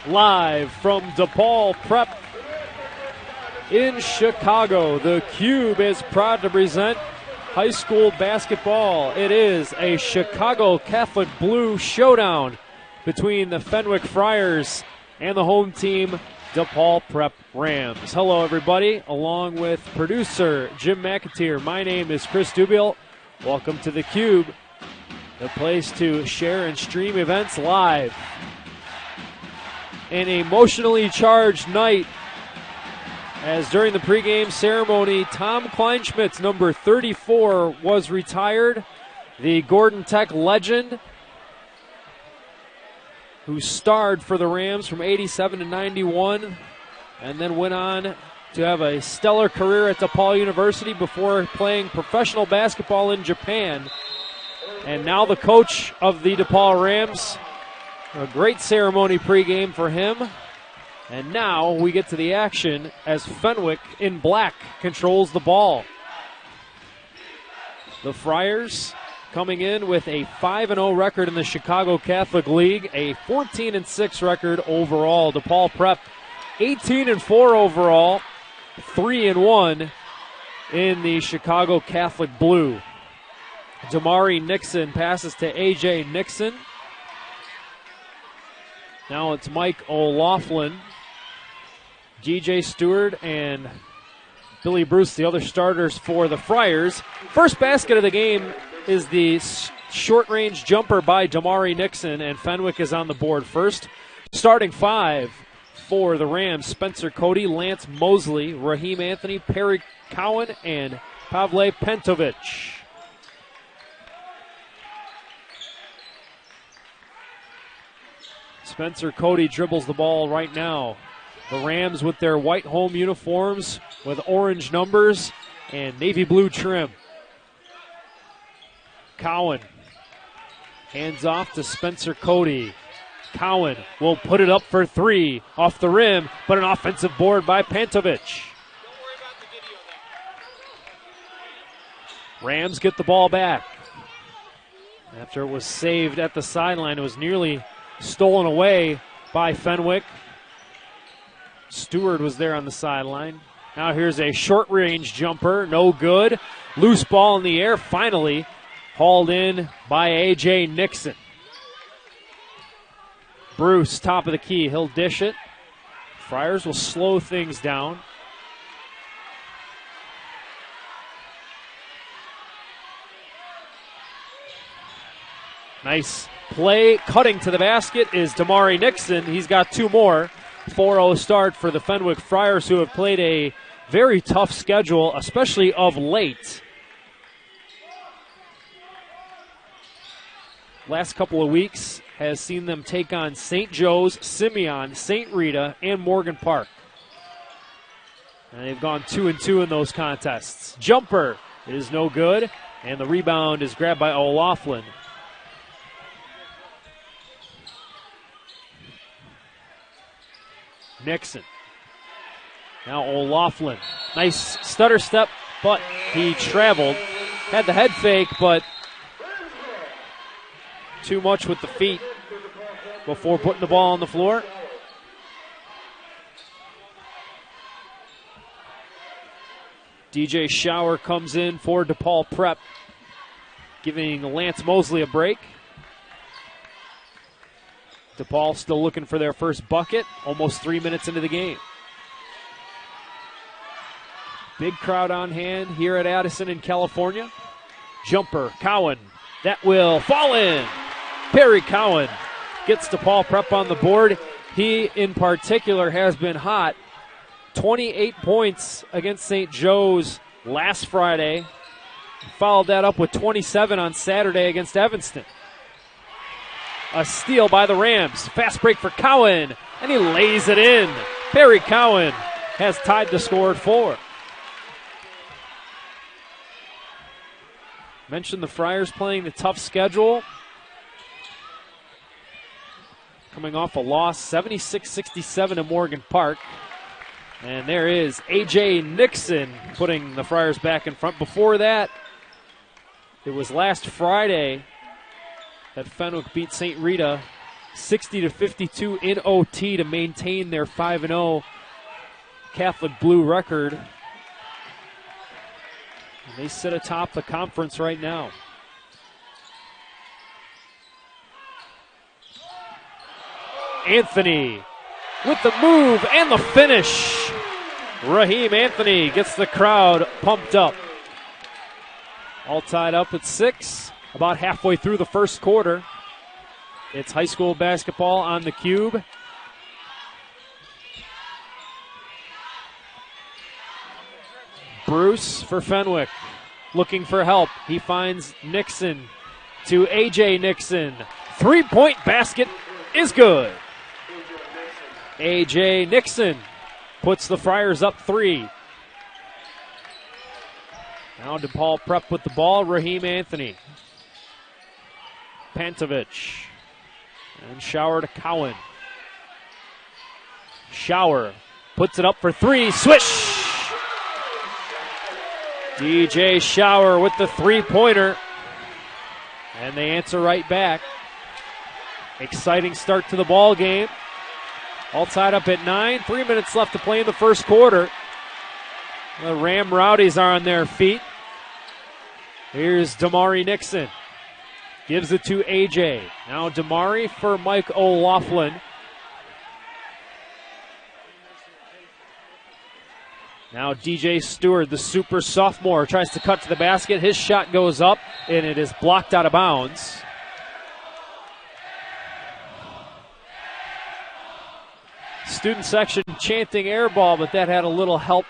Live from DePaul Prep in Chicago, the Cube is proud to present high school basketball. It is a Chicago Catholic Blue showdown between the Fenwick Friars and the home team, DePaul Prep Rams. Hello, everybody. Along with producer Jim McAteer, my name is Chris Dubiel. Welcome to the Cube, the place to share and stream events live. An emotionally charged night, as during the pregame ceremony, Tom Kleinschmidt's number 34 was retired. The Gordon Tech legend, who starred for the Rams from 87 to 91, and then went on to have a stellar career at DePaul University before playing professional basketball in Japan. And now the coach of the DePaul Rams. A great ceremony pregame for him. And now we get to the action as Fenwick in black controls the ball. The Friars coming in with a 5-0 record in the Chicago Catholic League, a 14-6 record overall. DePaul Prep 18-4 overall, 3-1 in the Chicago Catholic Blue. Damari Nixon passes to A.J. Nixon. Now it's Mike O'Laughlin, G.J. Stewart, and Billy Bruce, the other starters for the Friars. First basket of the game is the short-range jumper by Damari Nixon, and Fenwick is on the board first. Starting five for the Rams: Spencer Cody, Lance Mosley, Raheem Anthony, Perry Cowan, and Pavle Pentovic. Spencer Cody dribbles the ball right now. The Rams with their white home uniforms with orange numbers and navy blue trim. Cowan hands off to Spencer Cody. Cowan will put it up for three off the rim, but an offensive board by Pantovic. Rams get the ball back. After it was saved at the sideline, it was nearly stolen away by Fenwick. Stewart was there on the sideline. Now here's a short-range jumper, no good. Loose ball in the air, finally hauled in by A.J. Nixon. Bruce, top of the key, he'll dish it. Friars will slow things down. Nice play. Cutting to the basket is Damari Nixon. He's got two more. 4-0 start for the Fenwick Friars, who have played a very tough schedule, especially of late. Last couple of weeks has seen them take on St. Joe's, Simeon, St. Rita, and Morgan Park. And they've gone 2-2 in those contests. Jumper is no good, and the rebound is grabbed by O'Laughlin. Nixon. Now O'Laughlin. Nice stutter step, but he traveled. Had the head fake, but too much with the feet before putting the ball on the floor. DJ Schauer comes in for DePaul Prep, giving Lance Mosley a break. DePaul still looking for their first bucket, almost 3 minutes into the game. Big crowd on hand here at Addison in California. Jumper, Cowan, that will fall in. Perry Cowan gets DePaul Prep on the board. He, in particular, has been hot. 28 points against St. Joe's last Friday. Followed that up with 27 on Saturday against Evanston. A steal by the Rams. Fast break for Cowan, and he lays it in. Perry Cowan has tied the score at 4. Mentioned the Friars playing the tough schedule. Coming off a loss, 76-67 to Morgan Park. And there is A.J. Nixon putting the Friars back in front. Before that, it was last Friday that Fenwick beat St. Rita 60-52 in OT to maintain their 5-0 Catholic Blue record. And they sit atop the conference right now. Anthony with the move and the finish. Raheem Anthony gets the crowd pumped up. All tied up at 6, about halfway through the first quarter. It's high school basketball on the cube. Bruce for Fenwick, looking for help. He finds Nixon to A.J. Nixon. Three-point basket is good. A.J. Nixon puts the Friars up 3. Now DePaul Prep with the ball. Raheem Anthony. Pantovich. And Shower to Cowan. Shower puts it up for 3. Swish! DJ Shower with the three-pointer. And they answer right back. Exciting start to the ball game. All tied up at 9. 3 minutes left to play in the first quarter. The Ram Rowdies are on their feet. Here's Damari Nixon. Gives it to AJ. Now Damari for Mike O'Loughlin. Now DJ Stewart, the super sophomore, tries to cut to the basket. His shot goes up, and it is blocked out of bounds. Student section chanting air ball, but that had a little help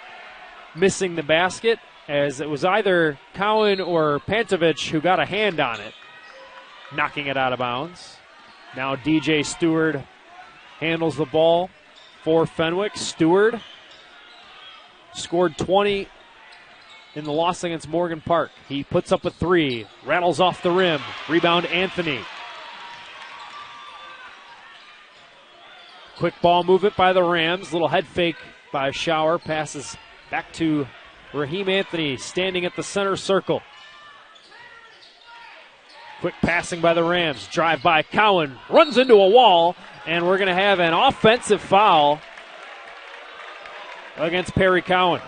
missing the basket, as it was either Cowan or Pantovich who got a hand on it, knocking it out of bounds. Now DJ Stewart handles the ball for Fenwick. Stewart scored 20 in the loss against Morgan Park. He puts up a 3, rattles off the rim. Rebound Anthony. Quick ball movement by the Rams. Little head fake by Shower. Passes back to Raheem Anthony, standing at the center circle. Quick passing by the Rams. Drive by Cowan. Runs into a wall, and we're going to have an offensive foul against Perry Cowan.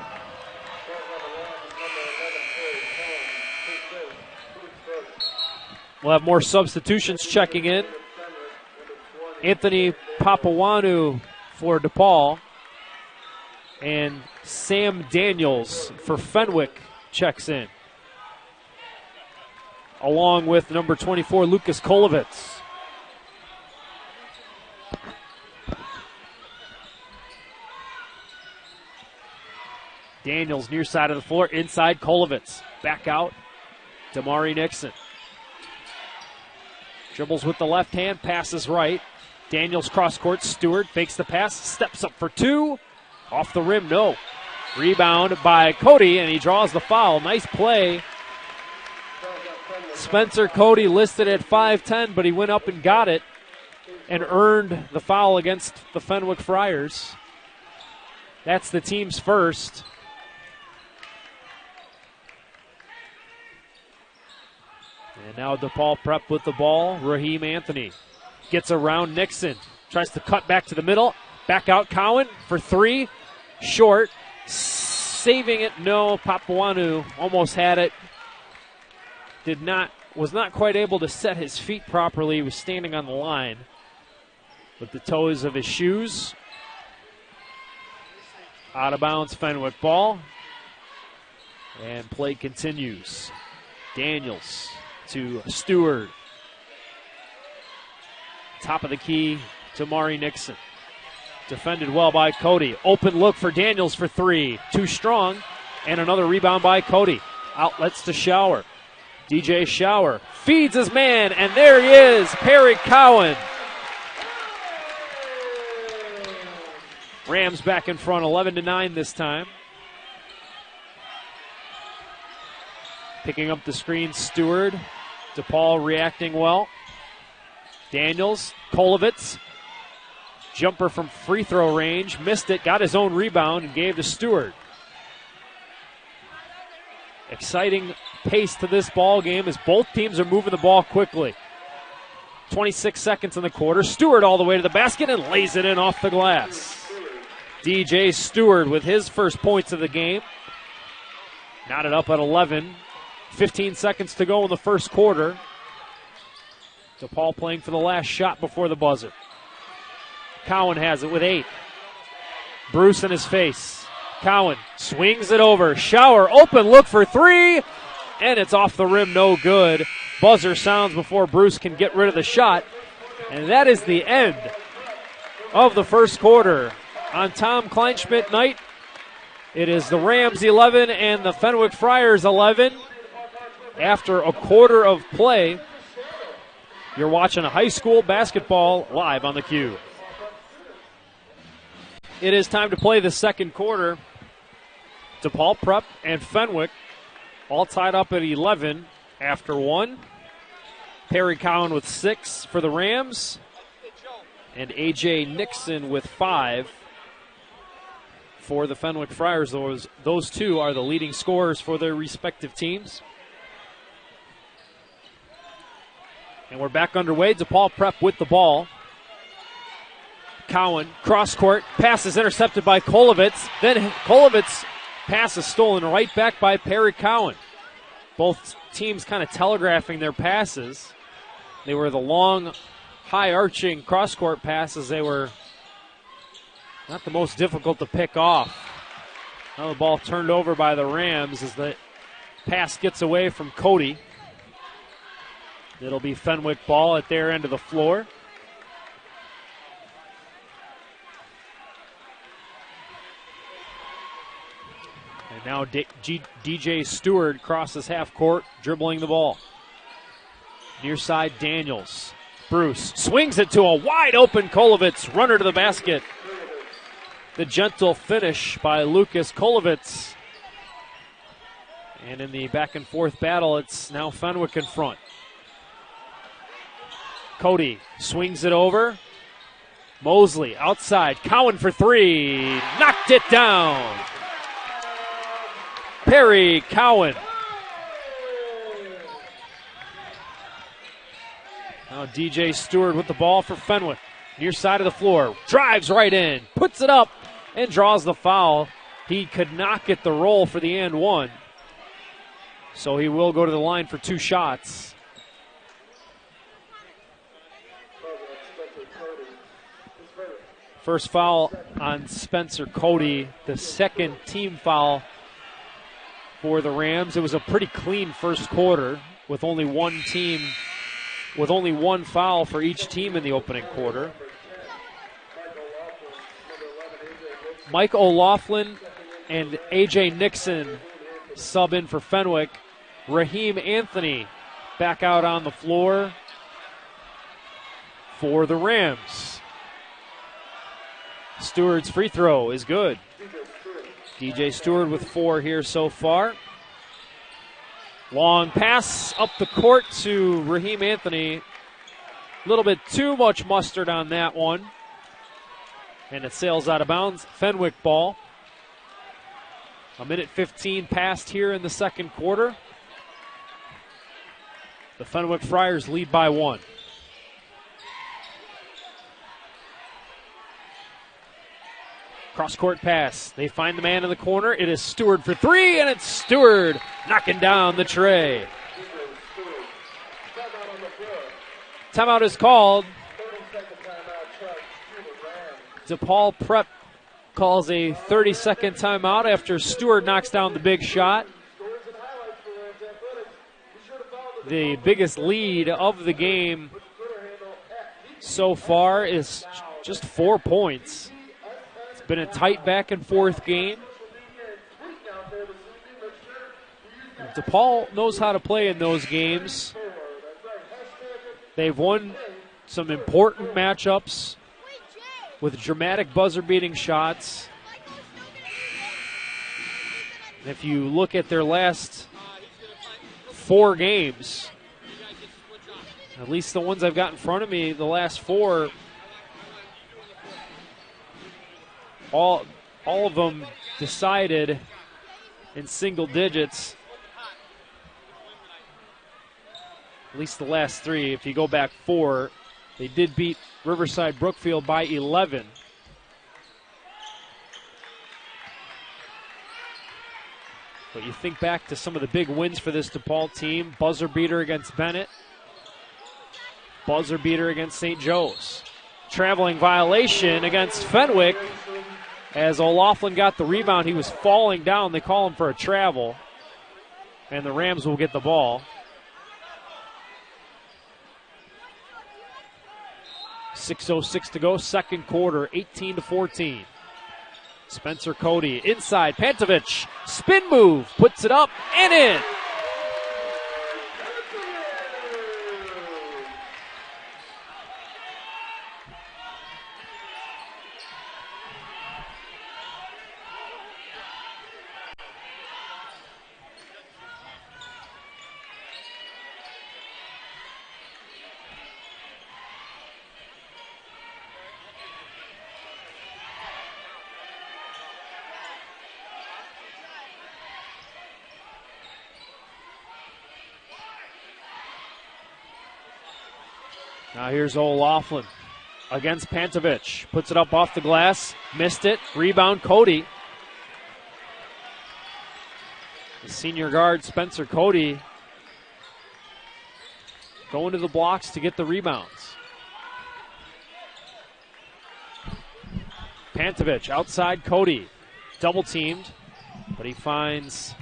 We'll have more substitutions checking in. Anthony Papawanu for DePaul, and Sam Daniels for Fenwick checks in, along with number 24, Lucas Kolovitz. Daniels near side of the floor, inside Kolovitz. Back out, Damari Nixon. Dribbles with the left hand, passes right. Daniels cross court, Stewart fakes the pass, steps up for 2. Off the rim, no. Rebound by Cody, and he draws the foul. Nice play. Spencer Cody listed at 5'10", but he went up and got it and earned the foul against the Fenwick Friars. That's the team's first. And now DePaul Prep with the ball. Raheem Anthony gets around Nixon. Tries to cut back to the middle. Back out Cowan for 3. Short. Saving it. No. Papawanu almost had it. Was not quite able to set his feet properly. He was standing on the line with the toes of his shoes. Out of bounds, Fenwick ball. And play continues. Daniels to Stewart. Top of the key to Mari Nixon. Defended well by Cody. Open look for Daniels for 3. Too strong. And another rebound by Cody. Outlets to Shower. DJ Shower feeds his man, and there he is, Perry Cowan. Rams back in front, 11-9 this time. Picking up the screen, Stewart. DePaul reacting well. Daniels, Kolovitz. Jumper from free throw range, missed it, got his own rebound, and gave to Stewart. Exciting pace to this ball game as both teams are moving the ball quickly. 26 seconds in the quarter. Stewart all the way to the basket and lays it in off the glass. DJ Stewart with his first points of the game. Knotted up at 11. 15 seconds to go in the first quarter. DePaul playing for the last shot before the buzzer. Cowan has it with 8. Bruce in his face. Cowan swings it over. Shower open look for 3. And it's off the rim, no good. Buzzer sounds before Bruce can get rid of the shot. And that is the end of the first quarter. On Tom Kleinschmidt night, it is the Rams 11 and the Fenwick Friars 11. After a quarter of play, you're watching a high school basketball live on theCUBE. It is time to play the second quarter. DePaul Prep and Fenwick all tied up at 11 after 1. Perry Cowan with 6 for the Rams, and A.J. Nixon with 5 for the Fenwick Friars. Those two are the leading scorers for their respective teams. And we're back underway. DePaul Prep with the ball. Cowan, cross court, pass is intercepted by Kolovitz. Then Kolovitz pass is stolen right back by Perry Cowan. Both teams kind of telegraphing their passes. They were the long, high-arching cross-court passes. They were not the most difficult to pick off. Now the ball turned over by the Rams as the pass gets away from Cody. It'll be Fenwick ball at their end of the floor. And now DJ Stewart crosses half court, dribbling the ball. Near side, Daniels. Bruce swings it to a wide open Kolovitz, runner to the basket. The gentle finish by Lucas Kolovitz. And in the back and forth battle, it's now Fenwick in front. Cody swings it over. Mosley outside. Cowan for 3. Knocked it down. Perry Cowan. Now DJ Stewart with the ball for Fenwick. Near side of the floor. Drives right in. Puts it up and draws the foul. He could not get the roll for the and one. So he will go to the line for 2 shots. First foul on Spencer Cody. The second team foul for the Rams. It was a pretty clean first quarter with only one foul for each team in the opening quarter. Mike O'Laughlin and A.J. Nixon sub in for Fenwick. Raheem Anthony back out on the floor for the Rams. Stewart's free throw is good. DJ Stewart with 4 here so far. Long pass up the court to Raheem Anthony. A little bit too much mustard on that one. And it sails out of bounds. Fenwick ball. 1:15 passed here in the second quarter. The Fenwick Friars lead by 1. Cross-court pass. They find the man in the corner. It is Stewart for 3, and it's Stewart knocking down the tray. Timeout is called. DePaul Prep calls a 30-second timeout after Stewart knocks down the big shot. The biggest lead of the game so far is just 4 points. It's been a tight back and forth game. DePaul knows how to play in those games. They've won some important matchups with dramatic buzzer-beating shots. And if you look at their last 4 games, at least the ones I've got in front of me, the last 4, all of them decided in single digits. At least the last 3. If you go back 4, They did beat Riverside Brookfield by 11. But you think back to some of the big wins for this DePaul team. Buzzer beater against Bennett. Buzzer beater against St. Joe's. Traveling violation against Fenwick. As O'Laughlin got the rebound, he was falling down. They call him for a travel. And the Rams will get the ball. 6:06 to go, second quarter, 18-14. Spencer Cody inside, Pantovic, spin move, puts it up and in. Now here's O'Laughlin against Pantovic. Puts it up off the glass. Missed it. Rebound Cody. The senior guard Spencer Cody going to the blocks to get the rebounds. Pantovic outside Cody. Double teamed, but he finds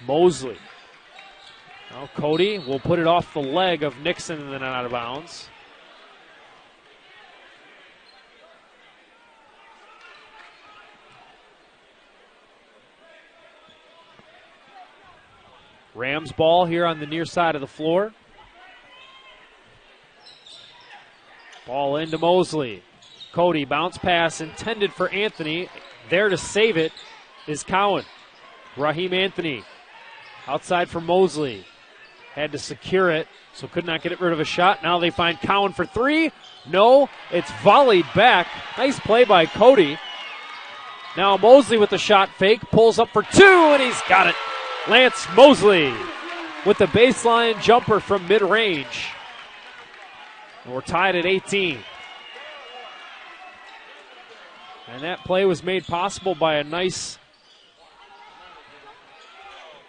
Mosley. Now Cody will put it off the leg of Nixon and then out of bounds. Rams ball here on the near side of the floor. Ball into Mosley. Cody, bounce pass intended for Anthony. There to save it is Cowan. Raheem Anthony outside for Mosley. Had to secure it, so could not get rid of a shot. Now they find Cowan for three. No, it's volleyed back. Nice play by Cody. Now Mosley with the shot fake, pulls up for two, and he's got it. Lance Mosley with the baseline jumper from mid-range. And we're tied at 18. And that play was made possible by a nice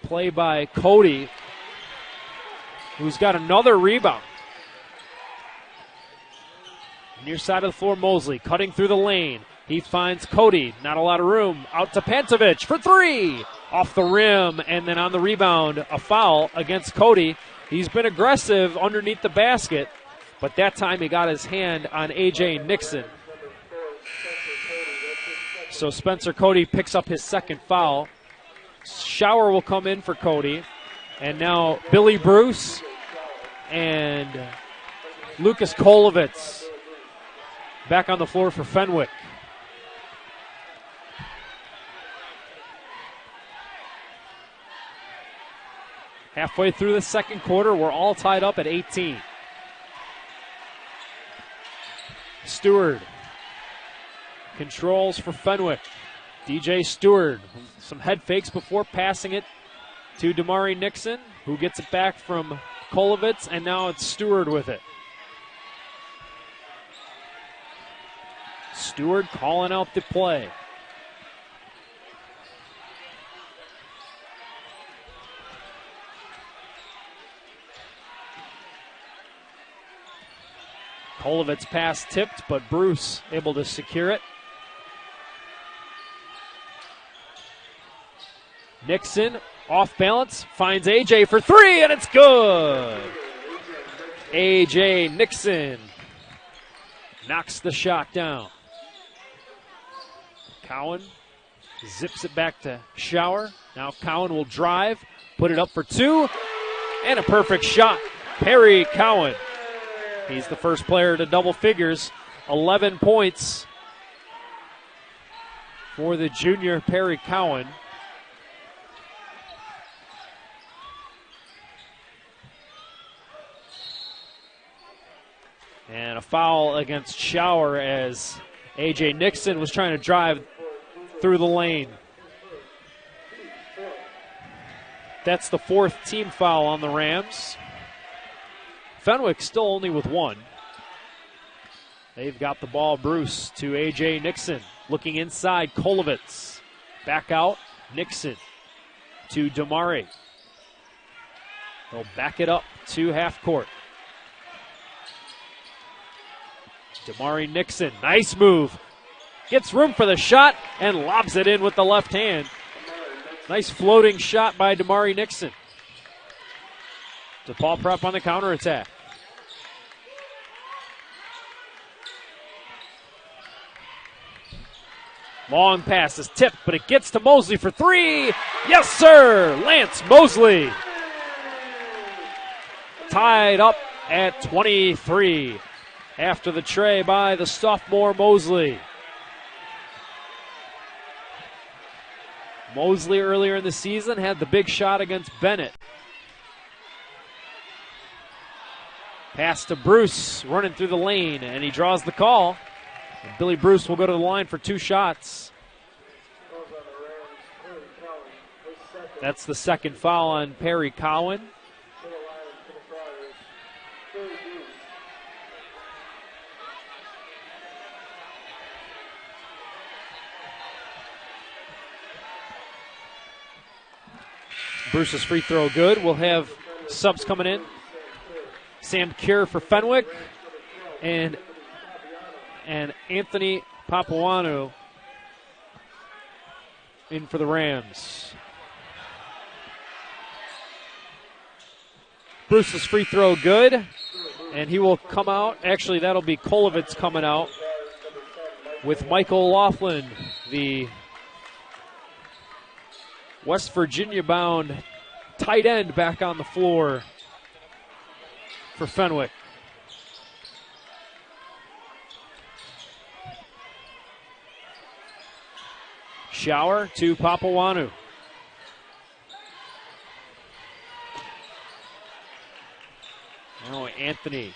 play by Cody, who's got another rebound. Near side of the floor, Mosley cutting through the lane. He finds Cody, not a lot of room. Out to Pantovic for three. Off the rim, and then on the rebound, a foul against Cody. He's been aggressive underneath the basket, but that time he got his hand on A.J. Nixon. So Spencer Cody picks up his second foul. Shower will come in for Cody. And now Billy Bruce and Lucas Kolovitz back on the floor for Fenwick. Halfway through the second quarter, we're all tied up at 18. Stewart controls for Fenwick. DJ Stewart, some head fakes before passing it to Damari Nixon, who gets it back from Kolovitz, and now it's Stewart with it. Stewart calling out the play. Kolovitz pass tipped, but Bruce able to secure it. Nixon off balance, finds AJ for three, and it's good. AJ Nixon knocks the shot down. Cowan zips it back to Shower. Now Cowan will drive, put it up for two, and a perfect shot. Perry Cowan. He's the first player to double figures. 11 points for the junior Perry Cowan. And a foul against Shower as A.J. Nixon was trying to drive through the lane. That's the fourth team foul on the Rams. Fenwick still only with one. They've got the ball. Bruce to A.J. Nixon. Looking inside, Kolovitz. Back out, Nixon to Damari. They'll back it up to half court. Damari Nixon, nice move. Gets room for the shot and lobs it in with the left hand. Nice floating shot by Damari Nixon. DePaul Prep on the counterattack. Long pass is tipped, but it gets to Mosley for three. Yes, sir! Lance Mosley. Tied up at 23 after the tray by the sophomore Mosley. Mosley earlier in the season had the big shot against Bennett. Pass to Bruce, running through the lane, and he draws the call. And Billy Bruce will go to the line for 2 shots. That's the second foul on Perry Cowan. Bruce's free throw good. We'll have subs coming in. Sam Cure for Fenwick and Anthony Papuanu in for the Rams. Bruce's free throw good, and he will come out. Actually, that'll be Kolovitz coming out with Michael Laughlin, the West Virginia-bound tight end, back on the floor for Fenwick. Shower to Papuanu. Now Anthony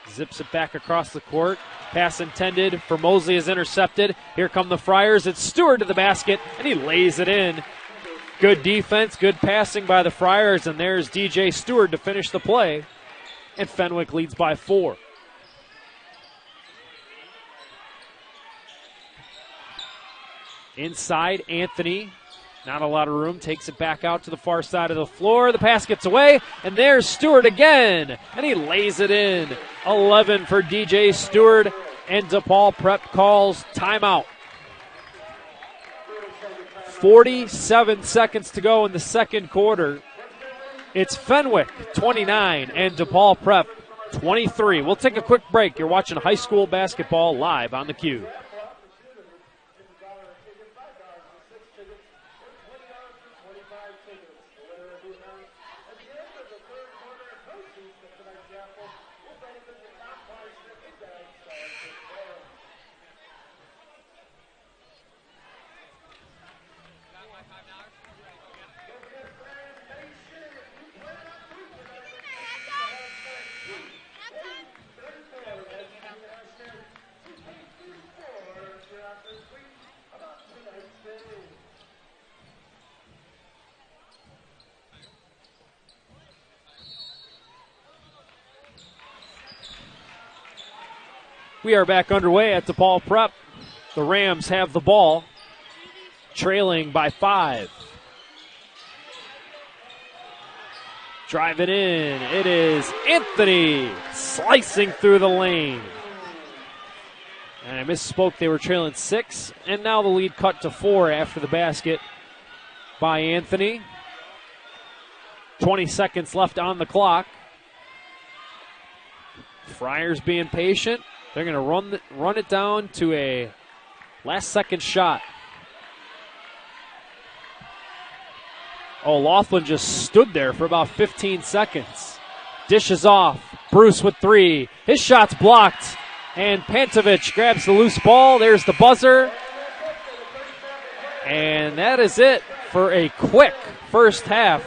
zips it back across the court. Pass intended for Mosley is intercepted. Here come the Friars. It's Stewart to the basket, and he lays it in. Good defense, good passing by the Friars, and there's DJ Stewart to finish the play. And Fenwick leads by 4. Inside, Anthony, not a lot of room, takes it back out to the far side of the floor. The pass gets away, and there's Stewart again, and he lays it in. 11 for DJ Stewart, and DePaul Prep calls timeout. 47 seconds to go in the second quarter. It's Fenwick 29 and DePaul Prep 23. We'll take a quick break. You're watching high school basketball live on the Cube. We are back underway at DePaul Prep. The Rams have the ball, trailing by 5. Drive it in. It is Anthony slicing through the lane. And I misspoke. They were trailing 6, and now the lead cut to 4 after the basket by Anthony. 20 seconds left on the clock. Friars being patient. They're going to run it down to a last-second shot. Oh, Laughlin just stood there for about 15 seconds. Dishes off. Bruce with 3. His shot's blocked. And Pantovic grabs the loose ball. There's the buzzer. And that is it for a quick first half.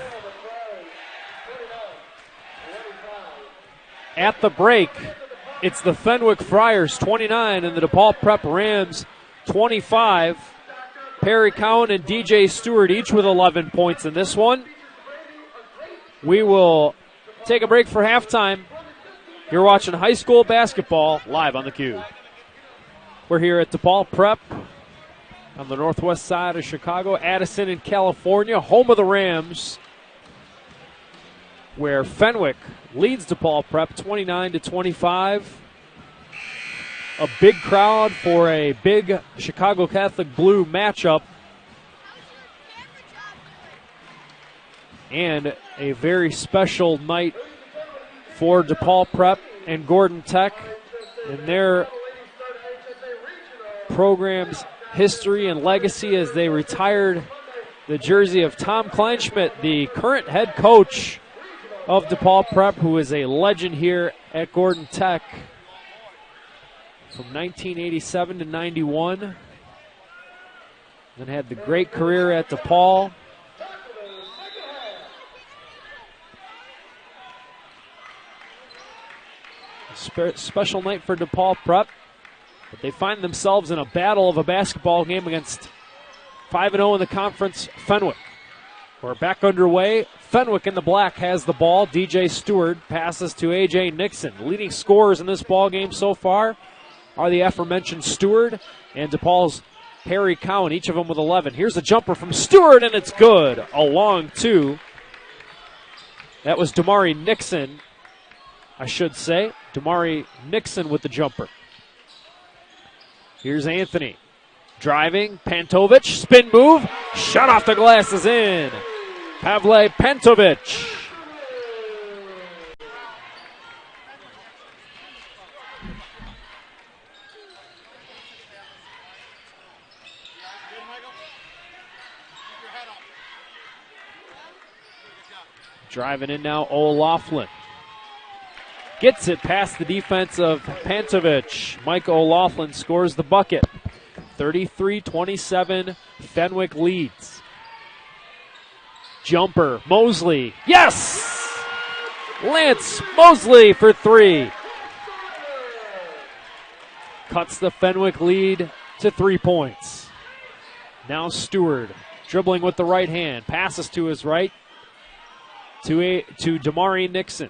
At the break, it's the Fenwick Friars 29 and the DePaul Prep Rams 25. Perry Cowan and DJ Stewart each with 11 points in this one. We will take a break for halftime. You're watching high school basketball live on the Cube. We're here at DePaul Prep on the northwest side of Chicago, Addison in California, home of the Rams, where Fenwick leads DePaul Prep 29-25. A big crowd for a big Chicago Catholic Blue matchup. And a very special night for DePaul Prep and Gordon Tech in their program's history and legacy as they retired the jersey of Tom Kleinschmidt, the current head coach of DePaul Prep, who is a legend here at Gordon Tech from 1987 to 91. Then had the great career at DePaul. Special night for DePaul Prep, but they find themselves in a battle of a basketball game against 5-0 in the conference Fenwick. We're back underway. Fenwick in the black has the ball. DJ Stewart passes to A.J. Nixon. Leading scorers in this ball game so far are the aforementioned Stewart and DePaul's Perry Cowan, each of them with 11. Here's a jumper from Stewart, and it's good. A long two. That was Damari Nixon, I should say. Damari Nixon with the jumper. Here's Anthony. Driving, Pantovic, spin move, shot off the glass is in. Pavle Pantovic. Driving in now, O'Loughlin. Gets it past the defense of Pantovic. Mike O'Loughlin scores the bucket. 33-27, Fenwick leads. Jumper, Mosley. Yes! Lance Mosley for three. Cuts the Fenwick lead to 3 points. Now Stewart dribbling with the right hand. Passes to his right to Damari Nixon.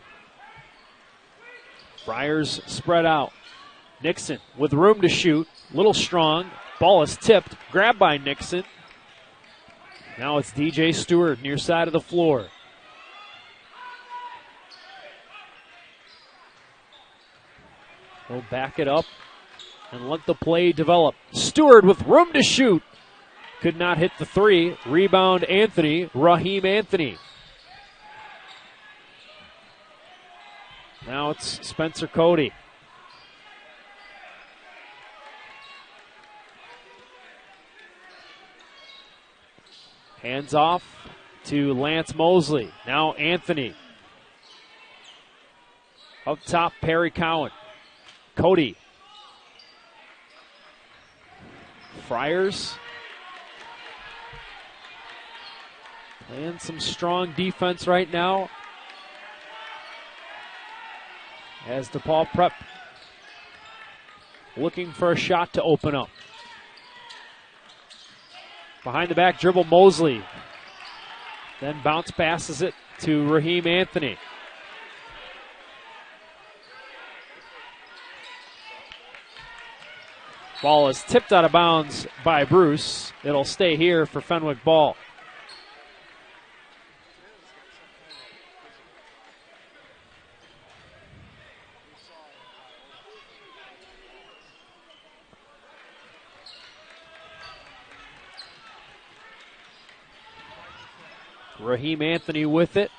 Friars spread out. Nixon with room to shoot. Little strong. Ball is tipped. Grabbed by Nixon. Now it's DJ Stewart near side of the floor. He'll back it up and let the play develop. Stewart with room to shoot. Could not hit the three. Rebound Anthony. Raheem Anthony. Now it's Spencer Cody. Hands off to Lance Mosley. Now Anthony. Up top, Perry Cowan. Cody. Friars. Playing some strong defense right now, as DePaul Prep looking for a shot to open up. Behind the back dribble, Mosley. Then bounce passes it to Raheem Anthony. Ball is tipped out of bounds by Bruce. It'll stay here for Fenwick ball. Raheem Anthony with it.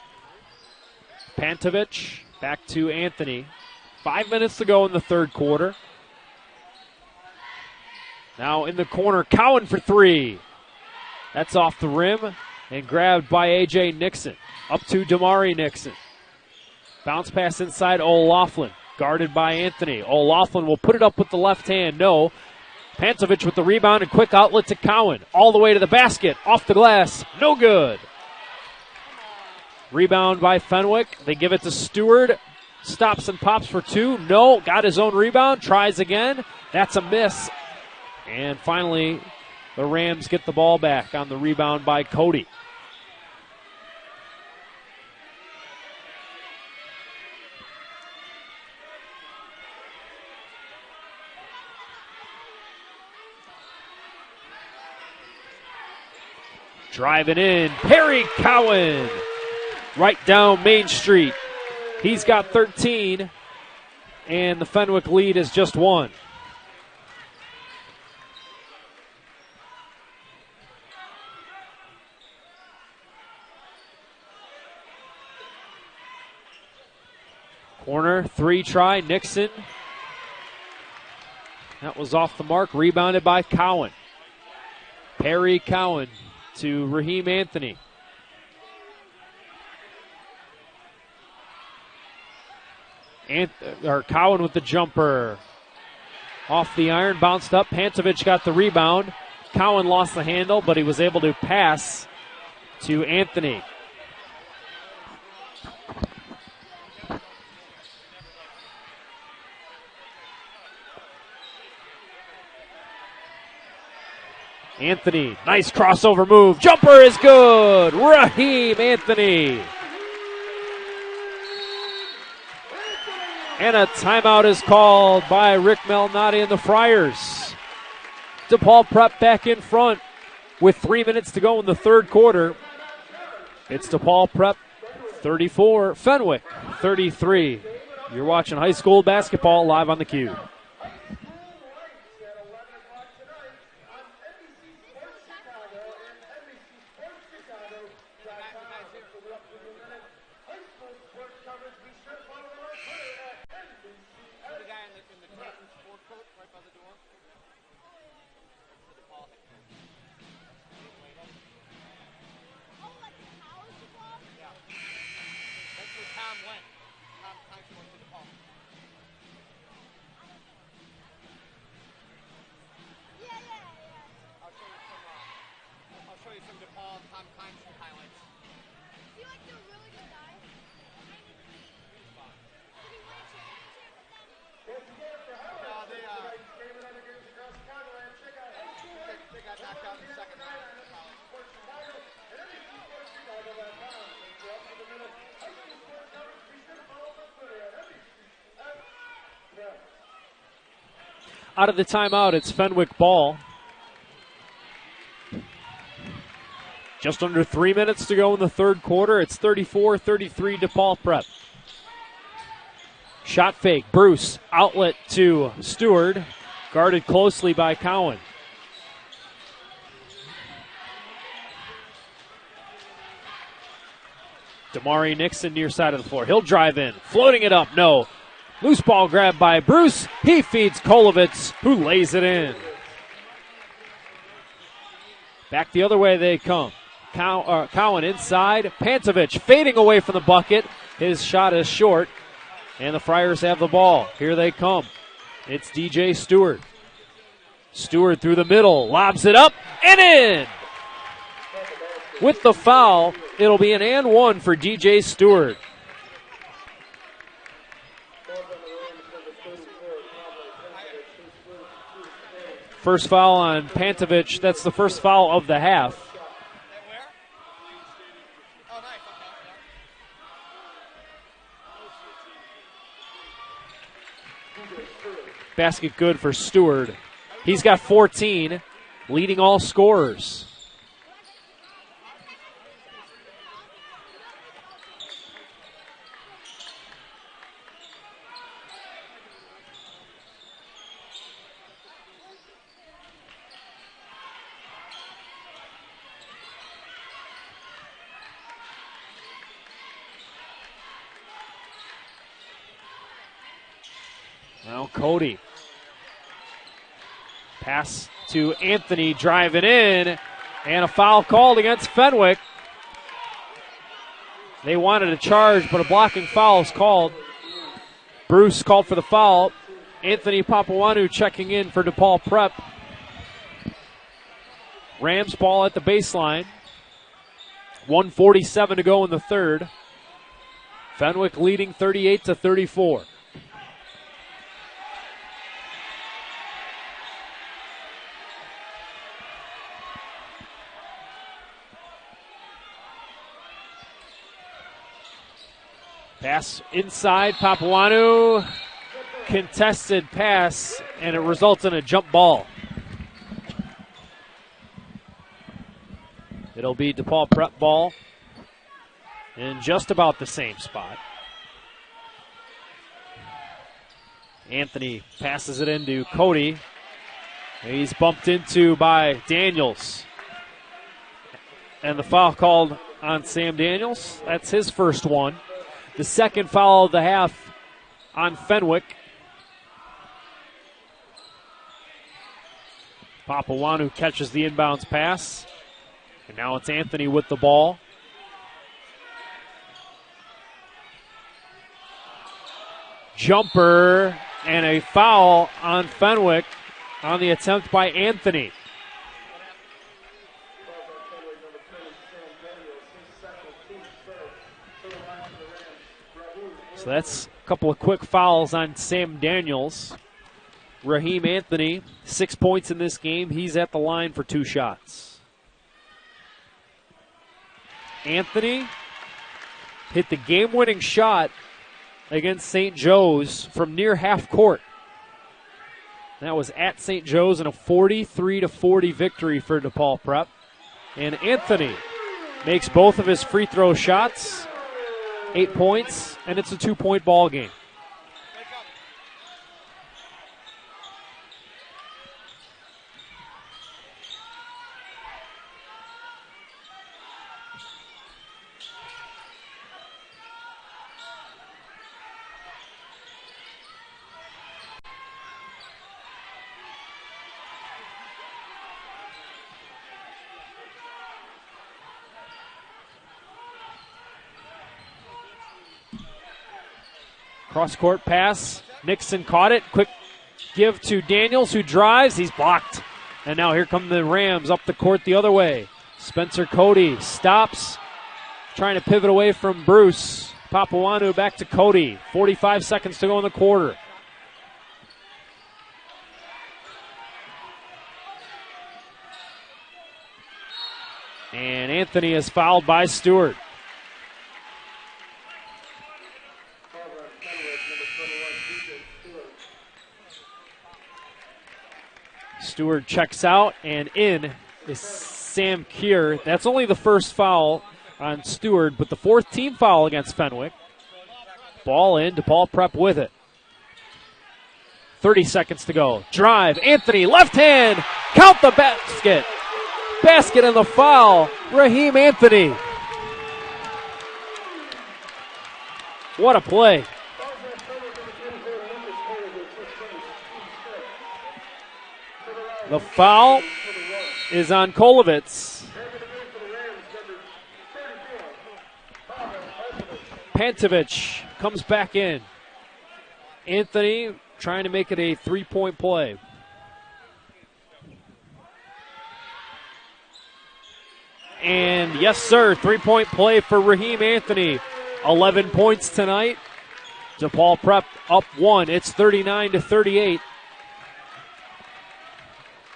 Pantovic back to Anthony. 5 minutes to go in the third quarter. Now in the corner, Cowan for three. That's off the rim and grabbed by A.J. Nixon. Up to Damari Nixon. Bounce pass inside O'Loughlin. Guarded by Anthony. O'Loughlin will put it up with the left hand. No. Pantovic with the rebound and quick outlet to Cowan. All the way to the basket. Off the glass. No good. Rebound by Fenwick. They give it to Stewart. Stops and pops for two. No. Got his own rebound. Tries again. That's a miss. And finally, the Rams get the ball back on the rebound by Cody. Driving in, Perry Cowan. Right down Main Street. He's got 13, and the Fenwick lead is just 1. Corner, 3 try, Nixon. That was off the mark, rebounded by Cowan. Perry Cowan to Raheem Anthony. Cowan with the jumper. Off the iron, bounced up. Pantovic got the rebound. Cowan lost the handle, but he was able to pass to Anthony. Anthony, nice crossover move. Jumper is good. Raheem Anthony. And a timeout is called by Rick Malnati and the Friars. DePaul Prep back in front with 3 minutes to go in the third quarter. It's DePaul Prep 34, Fenwick 33. You're watching high school basketball live on theCUBE. Out of the timeout, it's Fenwick ball. Just under 3 minutes to go in the third quarter. It's 34-33 DePaul Prep. Shot fake, Bruce, outlet to Stewart, guarded closely by Cowan. Damari Nixon near side of the floor. He'll drive in, floating it up, no. Loose ball grabbed by Bruce. He feeds Kolovitz, who lays it in. Back the other way they come. Cowan inside. Pantovic fading away from the bucket. His shot is short, and the Friars have the ball. Here they come. It's DJ Stewart. Stewart through the middle, lobs it up and in. With the foul, it'll be an and one for DJ Stewart. First foul on Pantovic. That's the first foul of the half. Basket good for Stewart. He's got 14, leading all scorers. Now Cody. Pass to Anthony, driving in, and a foul called against Fenwick. They wanted a charge, but a blocking foul is called. Bruce called for the foul. Anthony Papawanu checking in for DePaul Prep. Rams ball at the baseline. 1:47 to go in the third. Fenwick leading 38-34. Pass inside, Papawanu. Contested pass, and it results in a jump ball. It'll be DePaul Prep ball in just about the same spot. Anthony passes it into Cody. He's bumped into by Daniels. And the foul called on Sam Daniels. That's his first one. The second foul of the half on Fenwick. Papawanu catches the inbounds pass. And now it's Anthony with the ball. Jumper and a foul on Fenwick on the attempt by Anthony. So that's a couple of quick fouls on Sam Daniels. Raheem Anthony, 6 points in this game. He's at the line for 2 shots. Anthony hit the game-winning shot against St. Joe's from near half court. That was at St. Joe's in a 43-40 victory for DePaul Prep. And Anthony makes both of his free throw shots, 8 points, and it's a 2-point ball game. Cross-court pass. Nixon caught it. Quick give to Daniels, who drives. He's blocked. And now here come the Rams up the court the other way. Spencer Cody stops, trying to pivot away from Bruce. Papawanu back to Cody. 45 seconds to go in the quarter. And Anthony is fouled by Stewart. Stewart checks out, and in is Sam Keir. That's only the first foul on Stewart, but the 4th team foul against Fenwick. Ball in, DePaul Prep with it. 30 seconds to go. Drive, Anthony, left hand, count the basket. Basket and the foul, Raheem Anthony. What a play. The foul is on Kolovitz. Pantovic comes back in. Anthony trying to make it a 3-point play. And yes, sir, 3-point play for Raheem Anthony. 11 points tonight. DePaul Prep up 1. It's 39-38.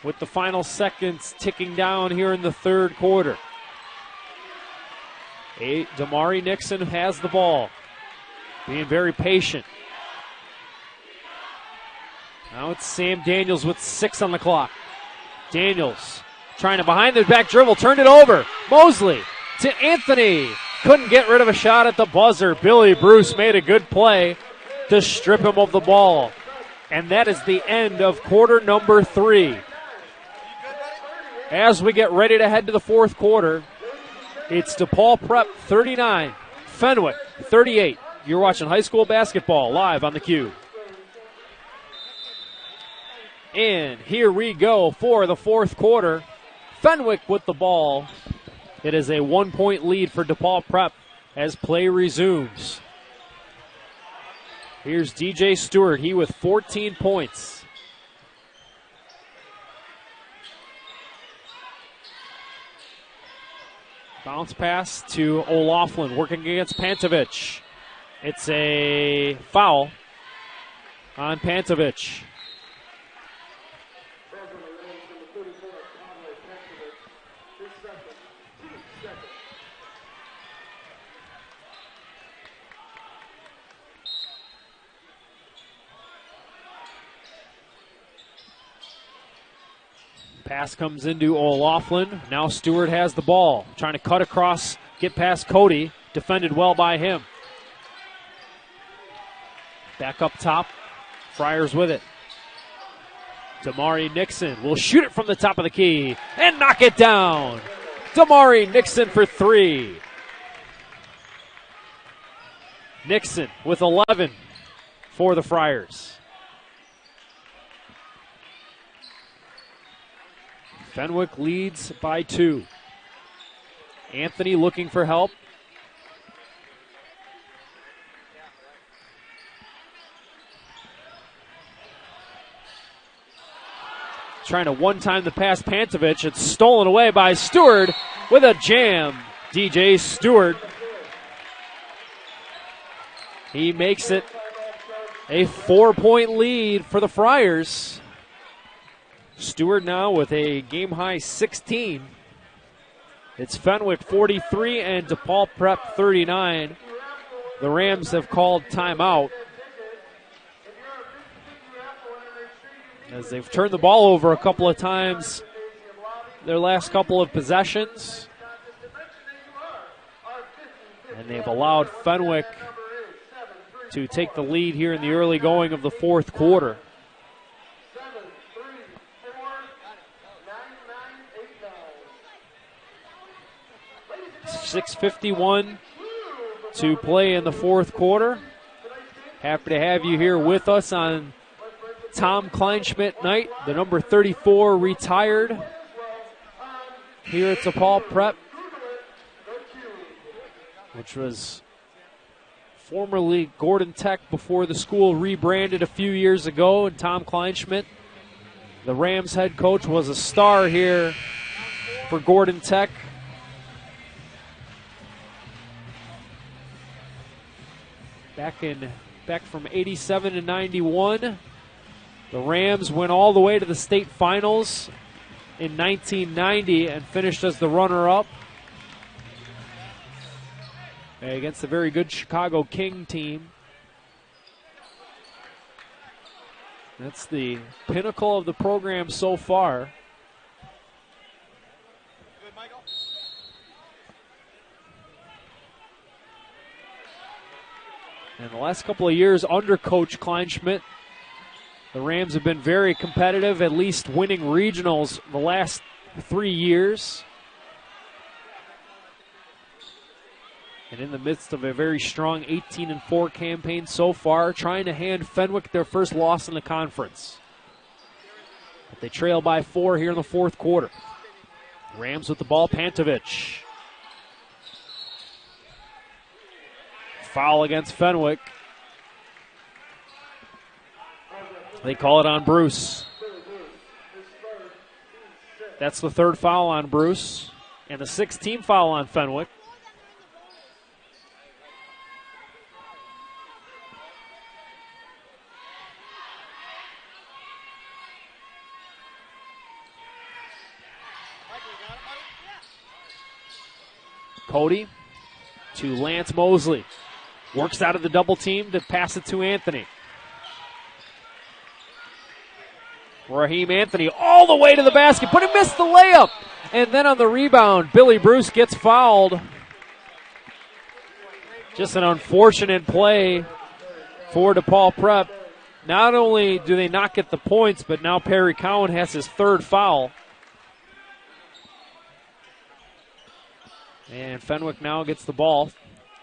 With the final seconds ticking down here in the third quarter. Damari Nixon has the ball, being very patient. Now it's Sam Daniels with 6 on the clock. Daniels trying to behind the back dribble, turned it over. Mosley to Anthony. Couldn't get rid of a shot at the buzzer. Billy Bruce made a good play to strip him of the ball. And that is the end of quarter number 3. As we get ready to head to the fourth quarter, it's DePaul Prep 39, Fenwick 38. You're watching high school basketball live on theCUBE. And here we go for the fourth quarter. Fenwick with the ball. It is a 1-point lead for DePaul Prep as play resumes. Here's DJ Stewart, he with 14 points. Bounce pass to O'Laughlin, working against Pantovic. It's a foul on Pantovic. Pass comes into O'Loughlin. Now Stewart has the ball. Trying to cut across, get past Cody. Defended well by him. Back up top. Friars with it. Damari Nixon will shoot it from the top of the key and knock it down. Damari Nixon for three. Nixon with 11 for the Friars. Fenwick leads by 2. Anthony looking for help. Trying to one-time the pass, Pantovic. It's stolen away by Stewart with a jam. DJ Stewart. He makes it a 4-point lead for the Friars. Stewart now with a game-high 16. It's Fenwick 43 and DePaul Prep 39. The Rams have called timeout as they've turned the ball over a couple of times their last couple of possessions. And they've allowed Fenwick to take the lead here in the early going of the fourth quarter. 6:51 to play in the fourth quarter. Happy to have you here with us on Tom Kleinschmidt night. The number 34 retired here at DePaul Prep, which was formerly Gordon Tech before the school rebranded a few years ago. And Tom Kleinschmidt, the Rams head coach, was a star here for Gordon Tech. Back from 87 to 91. The Rams went all the way to the state finals in 1990 and finished as the runner-up against a very good Chicago King team. That's the pinnacle of the program so far. And the last couple of years under Coach Kleinschmidt, the Rams have been very competitive, at least winning regionals the last 3 years. And in the midst of a very strong 18-4 campaign so far, trying to hand Fenwick their first loss in the conference. But they trail by 4 here in the fourth quarter. Rams with the ball, Pantovic. Foul against Fenwick. They call it on Bruce. That's the third foul on Bruce, and the 16th foul on Fenwick. Cody to Lance Mosley. Works out of the double team to pass it to Anthony. Raheem Anthony all the way to the basket, but he missed the layup. And then on the rebound, Billy Bruce gets fouled. Just an unfortunate play for DePaul Prep. Not only do they not get the points, but now Perry Cowan has his third foul. And Fenwick now gets the ball,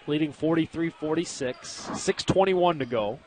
leading 43-46, 6:21 to go.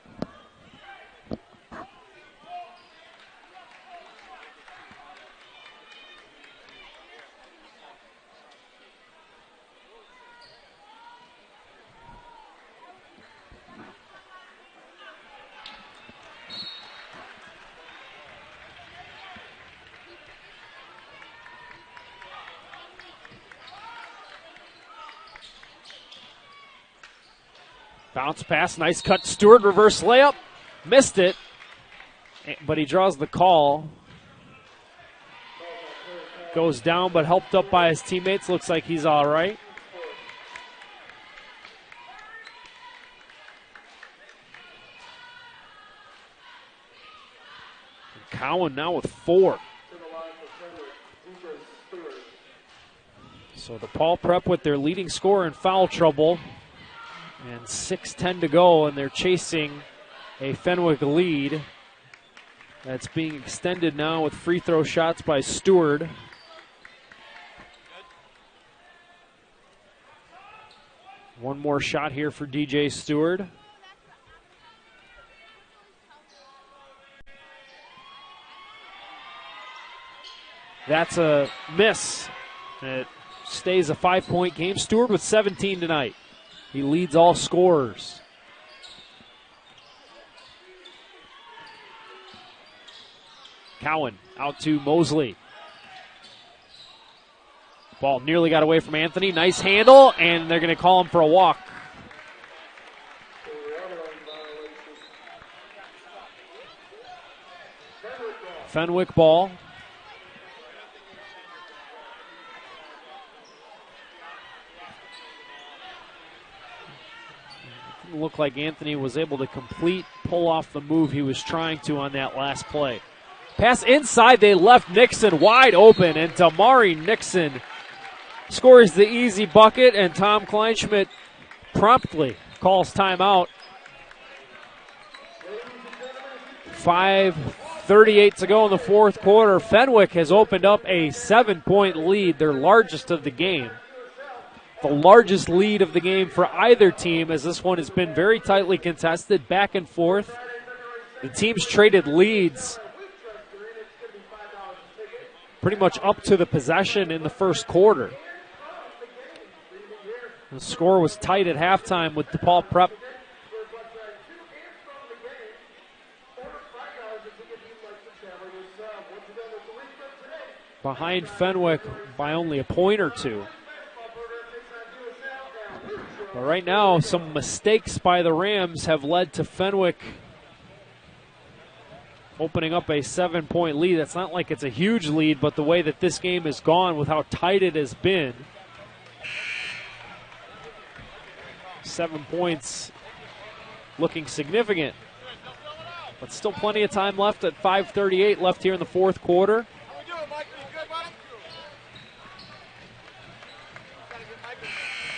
Bounce pass, nice cut. Stewart, reverse layup. Missed it, but he draws the call. Goes down, but helped up by his teammates. Looks like he's all right. And Cowan now with 4. So DePaul Prep with their leading scorer in foul trouble. And 6:10 to go, and they're chasing a Fenwick lead. That's being extended now with free throw shots by Stewart. One more shot here for DJ Stewart. That's a miss. It stays a 5-point game. Stewart with 17 tonight. He leads all scorers. Cowan out to Mosley. Ball nearly got away from Anthony. Nice handle, and they're going to call him for a walk. Fenwick ball. Didn't look like Anthony was able to pull off the move he was trying to on that last play. Pass inside, they left Nixon wide open, and Damari Nixon scores the easy bucket, and Tom Kleinschmidt promptly calls timeout. 5:38 to go in the fourth quarter. Fenwick has opened up a 7-point lead, their largest of the game. The largest lead of the game for either team, as this one has been very tightly contested, back and forth. The teams traded leads pretty much up to the possession in the first quarter. The score was tight at halftime with DePaul Prep behind Fenwick by only a point or two. But right now, some mistakes by the Rams have led to Fenwick opening up a 7-point lead. That's not like it's a huge lead, but the way that this game has gone with how tight it has been, 7 points looking significant. But still plenty of time left at 5:38 left here in the fourth quarter.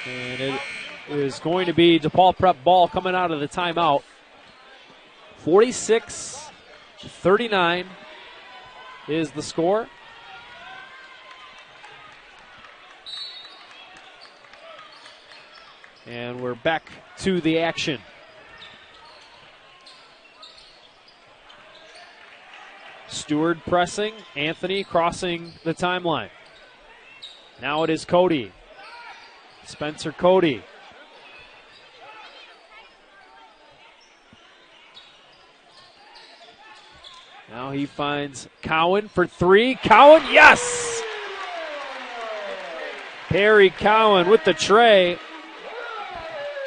And it is going to be DePaul Prep ball coming out of the timeout. 46-39 is the score. And we're back to the action. Stewart pressing, Anthony crossing the timeline. Now it is Cody. Spencer Cody. Now he finds Cowan for three. Cowan, yes! Perry Cowan with the tray.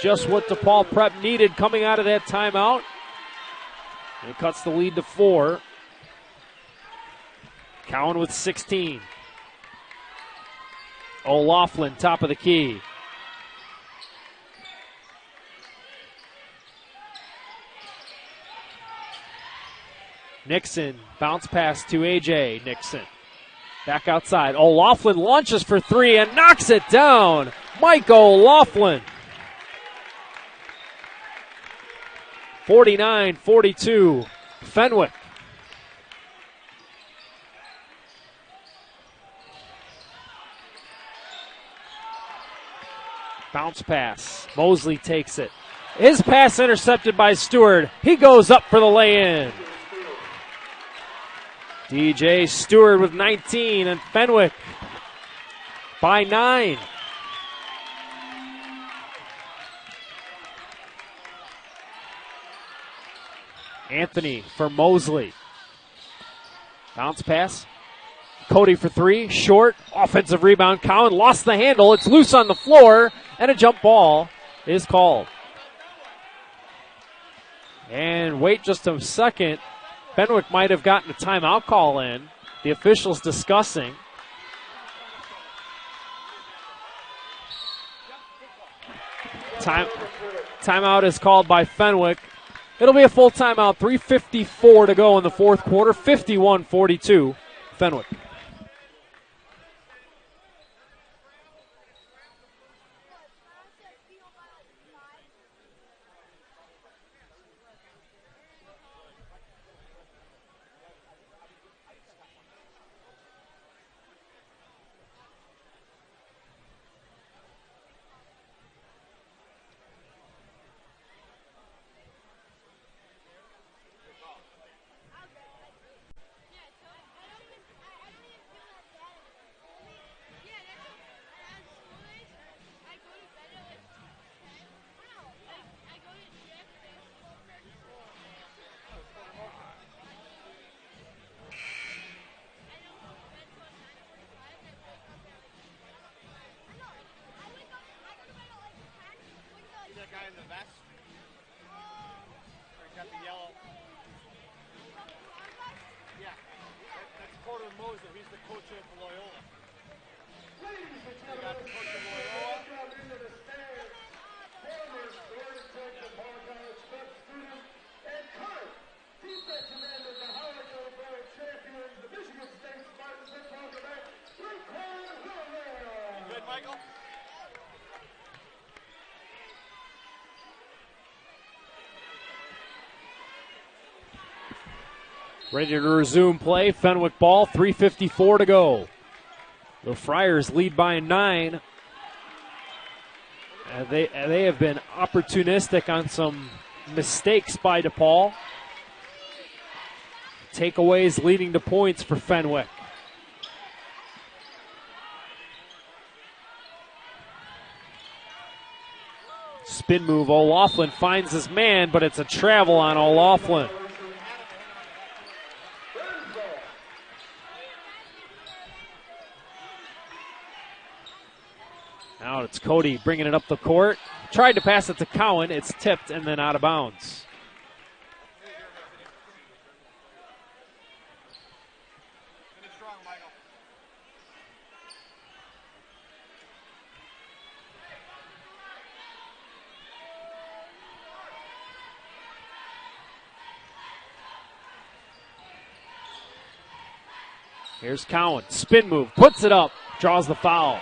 Just what DePaul Prep needed coming out of that timeout. And it cuts the lead to 4. Cowan with 16. O'Laughlin, top of the key. Nixon, bounce pass to A.J. Nixon. Back outside. O'Laughlin launches for three and knocks it down. Mike O'Laughlin. 49-42, Fenwick. Bounce pass. Mosley takes it. His pass intercepted by Stewart. He goes up for the lay-in. DJ Stewart with 19 and Fenwick by 9. Anthony for Mosley. Bounce pass. Cody for three. Short. Offensive rebound. Cowan lost the handle. It's loose on the floor, and a jump ball is called. And wait just a second. Fenwick might have gotten a timeout call in. The officials discussing. Timeout is called by Fenwick. It'll be a full timeout. 3:54 to go in the fourth quarter. 51-42, Fenwick. Ready to resume play. Fenwick ball, 3:54 to go. The Friars lead by 9. They have been opportunistic on some mistakes by DePaul. Takeaways leading to points for Fenwick. Spin move, O'Loughlin finds his man, but it's a travel on O'Loughlin. Now it's Cody bringing it up the court. Tried to pass it to Cowan. It's tipped and then out of bounds. Here's Cowan. Spin move. Puts it up. Draws the foul.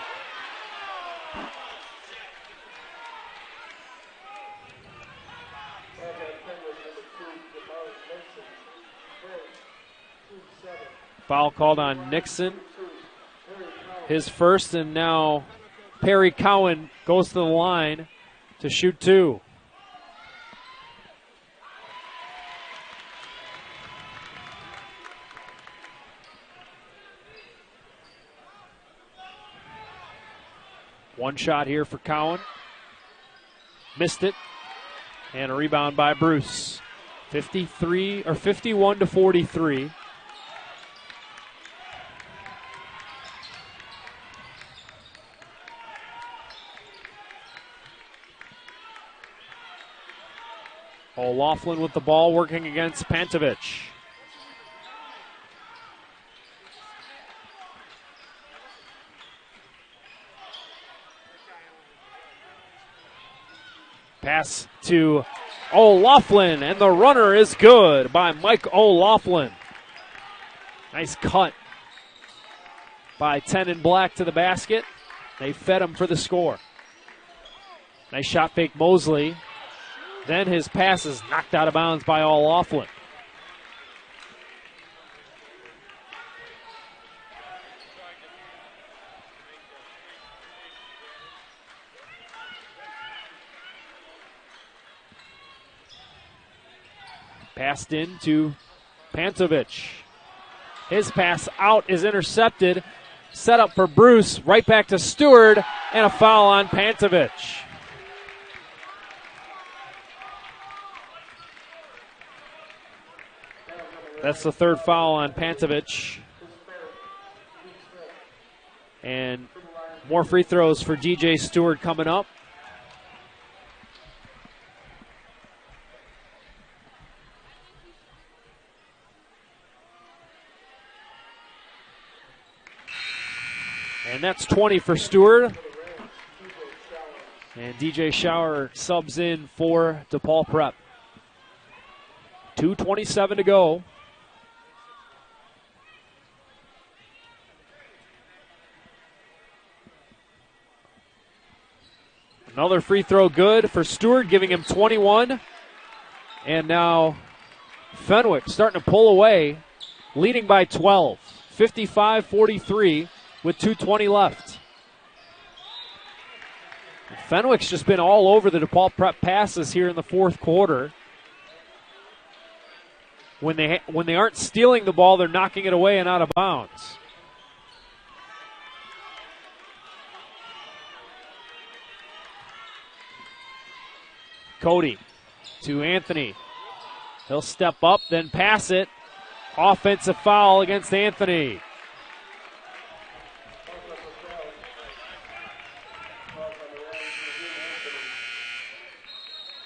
Foul called on Nixon. His first, and now Perry Cowan goes to the line to shoot 2. One shot here for Cowan. Missed it. And a rebound by Bruce. 51 to 43. O'Loughlin with the ball working against Pantovic. Pass to O'Loughlin, and the runner is good by Mike O'Loughlin. Nice cut by 10 in black to the basket. They fed him for the score. Nice shot fake Mosley. Then his pass is knocked out of bounds by O'Loughlin. Passed in to Pantovic. His pass out is intercepted. Set up for Bruce. Right back to Stewart. And a foul on Pantovic. That's the third foul on Pantovic. And more free throws for DJ Stewart coming up. And that's 20 for Stewart. And DJ Shower subs in for DePaul Prep. 2:27 to go. Another free throw good for Stewart, giving him 21. And now Fenwick starting to pull away, leading by 12. 55-43 with 2:20 left. Fenwick's just been all over the DePaul Prep passes here in the fourth quarter. When they aren't stealing the ball, they're knocking it away and out of bounds. Cody to Anthony. He'll step up, then pass it. Offensive foul against Anthony.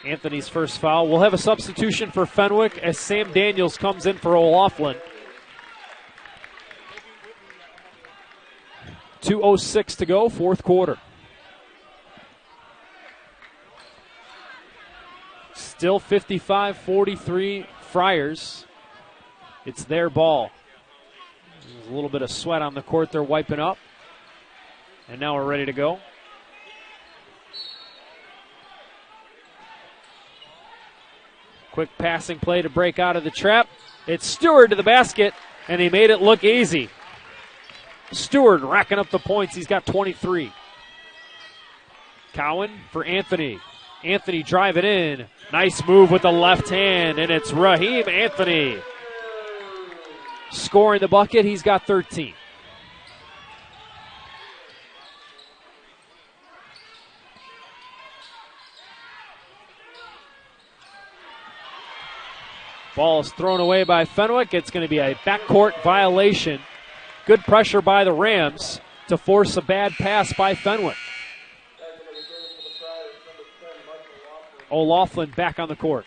Anthony's first foul. We'll have a substitution for Fenwick as Sam Daniels comes in for O'Loughlin. 2:06 to go, fourth quarter. Still 55-43 Friars. It's their ball. There's a little bit of sweat on the court they're wiping up. And now we're ready to go. Quick passing play to break out of the trap. It's Stewart to the basket, and he made it look easy. Stewart racking up the points. He's got 23. Cowan for Anthony. Anthony driving in. Nice move with the left hand, and it's Raheem Anthony scoring the bucket. He's got 13. Ball is thrown away by Fenwick. It's going to be a backcourt violation. Good pressure by the Rams to force a bad pass by Fenwick. O'Loughlin back on the court.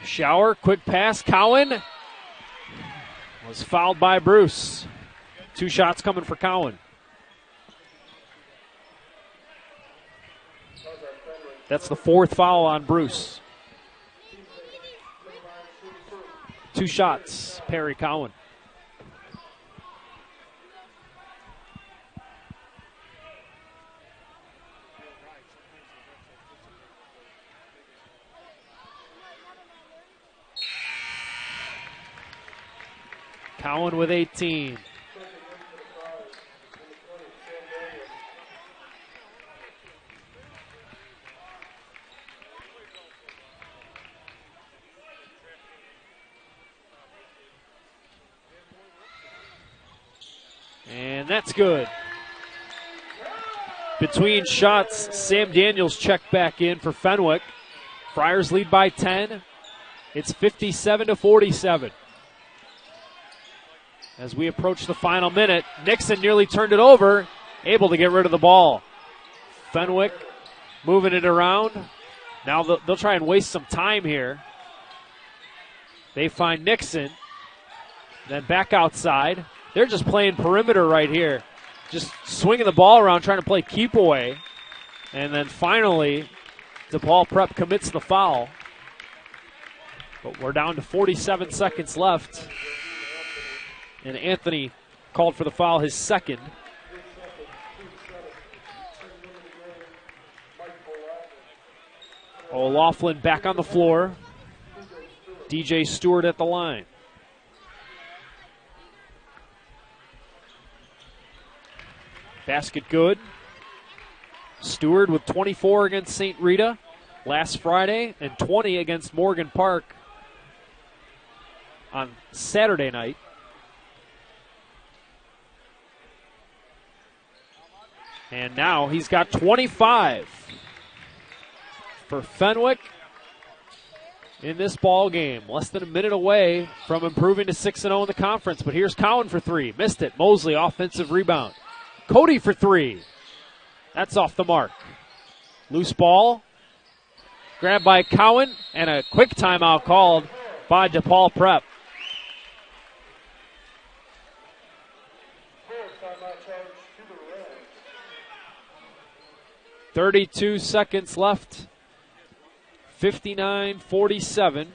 Shower, quick pass. Cowan was fouled by Bruce. 2 shots coming for Cowan. That's the 4th foul on Bruce. 2 shots, Perry Cowan. Cowan with 18. And that's good. Between shots, Sam Daniels checked back in for Fenwick. Friars lead by 10. It's 57-47. As we approach the final minute, Nixon nearly turned it over, able to get rid of the ball. Fenwick moving it around. Now they'll try and waste some time here. They find Nixon, then back outside. They're just playing perimeter right here, just swinging the ball around, trying to play keep away. And then finally, DePaul Prep commits the foul. But we're down to 47 seconds left. And Anthony called for the foul, his second. O'Loughlin back on the floor. DJ Stewart at the line. Basket good. Stewart with 24 against St. Rita last Friday and 20 against Morgan Park on Saturday night. And now he's got 25 for Fenwick in this ball game. Less than a minute away from improving to 6-0 in the conference. But here's Cowan for 3. Missed it. Mosley, offensive rebound. Cody for 3. That's off the mark. Loose ball. Grabbed by Cowan, and a quick timeout called by DePaul Prep. .32 seconds left. 59-47.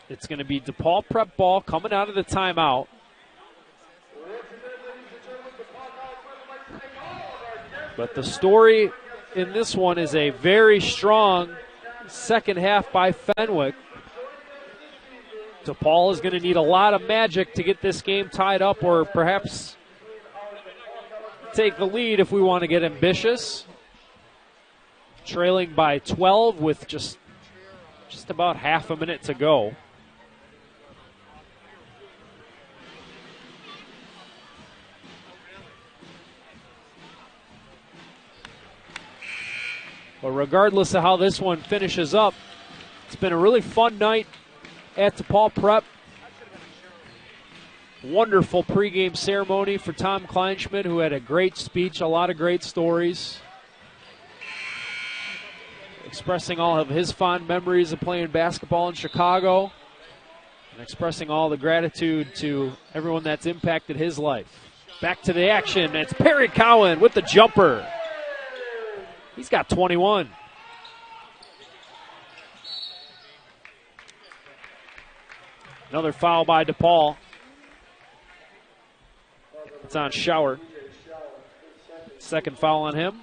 It's going to be DePaul Prep ball coming out of the timeout. But the story in this one is a very strong second half by Fenwick. DePaul is going to need a lot of magic to get this game tied up, or perhaps take the lead if we want to get ambitious. Trailing by 12 with just about half a minute to go. But regardless of how this one finishes up, it's been a really fun night at DePaul Prep. Wonderful pregame ceremony for Tom Kleinschmidt, who had a great speech, a lot of great stories, expressing all of his fond memories of playing basketball in Chicago. and expressing all the gratitude to everyone that's impacted his life. Back to the action. It's Perry Cowan with the jumper. He's got 21. Another foul by DePaul. It's on Schauer. Second foul on him.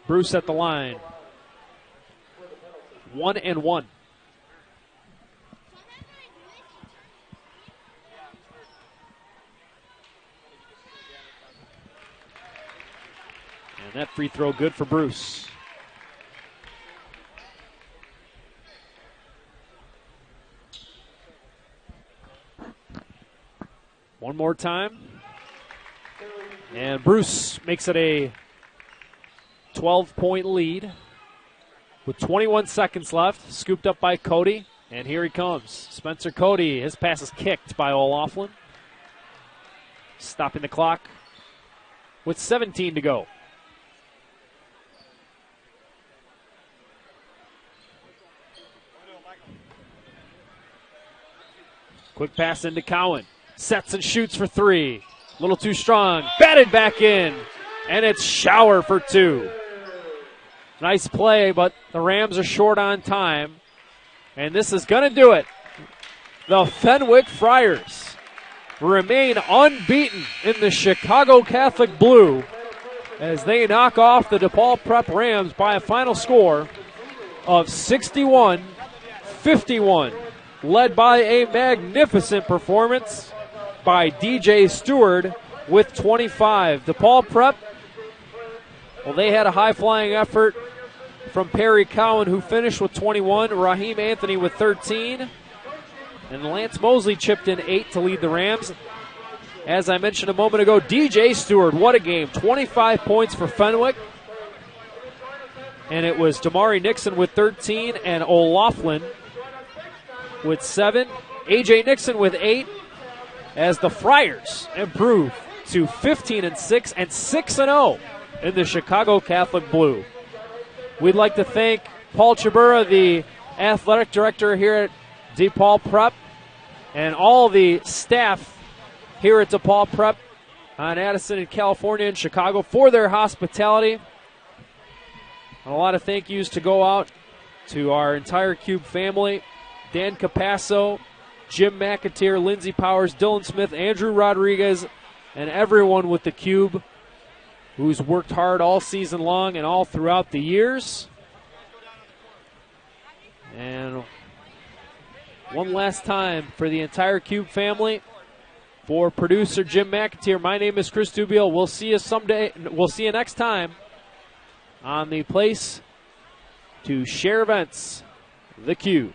Bruce at the line. 1-1. And that free throw good for Bruce. One more time. And Bruce makes it a 12-point lead with 21 seconds left. Scooped up by Cody. And here he comes. Spencer Cody. His pass is kicked by O'Loughlin. Stopping the clock with 17 to go. Quick pass into Cowan. Sets and shoots for three. A little too strong. Batted back in. And it's Schauer for two. Nice play, but the Rams are short on time. And this is going to do it. The Fenwick Friars remain unbeaten in the Chicago Catholic Blue as they knock off the DePaul Prep Rams by a final score of 61-51. Led by a magnificent performance by DJ Stewart with 25. DePaul Prep, well, they had a high-flying effort from Perry Cowan, who finished with 21, Raheem Anthony with 13, and Lance Mosley chipped in 8 to lead the Rams. As I mentioned a moment ago, DJ Stewart, what a game. 25 points for Fenwick. And it was Damari Nixon with 13 and O'Loughlin with 7. A.J. Nixon with 8 as the Friars improve to 15-6 and 6-0 in the Chicago Catholic Blue. We'd like to thank Paul Chabura, the athletic director here at DePaul Prep, and all the staff here at DePaul Prep on Addison in California and Chicago for their hospitality. And a lot of thank yous to go out to our entire Cube family. Dan Capasso, Jim McAteer, Lindsey Powers, Dylan Smith, Andrew Rodriguez, and everyone with the Cube who's worked hard all season long and all throughout the years. And one last time for the entire Cube family, for producer Jim McAteer, my name is Chris Dubiel. We'll see you someday. We'll see you next time on the place to share events, the Cube.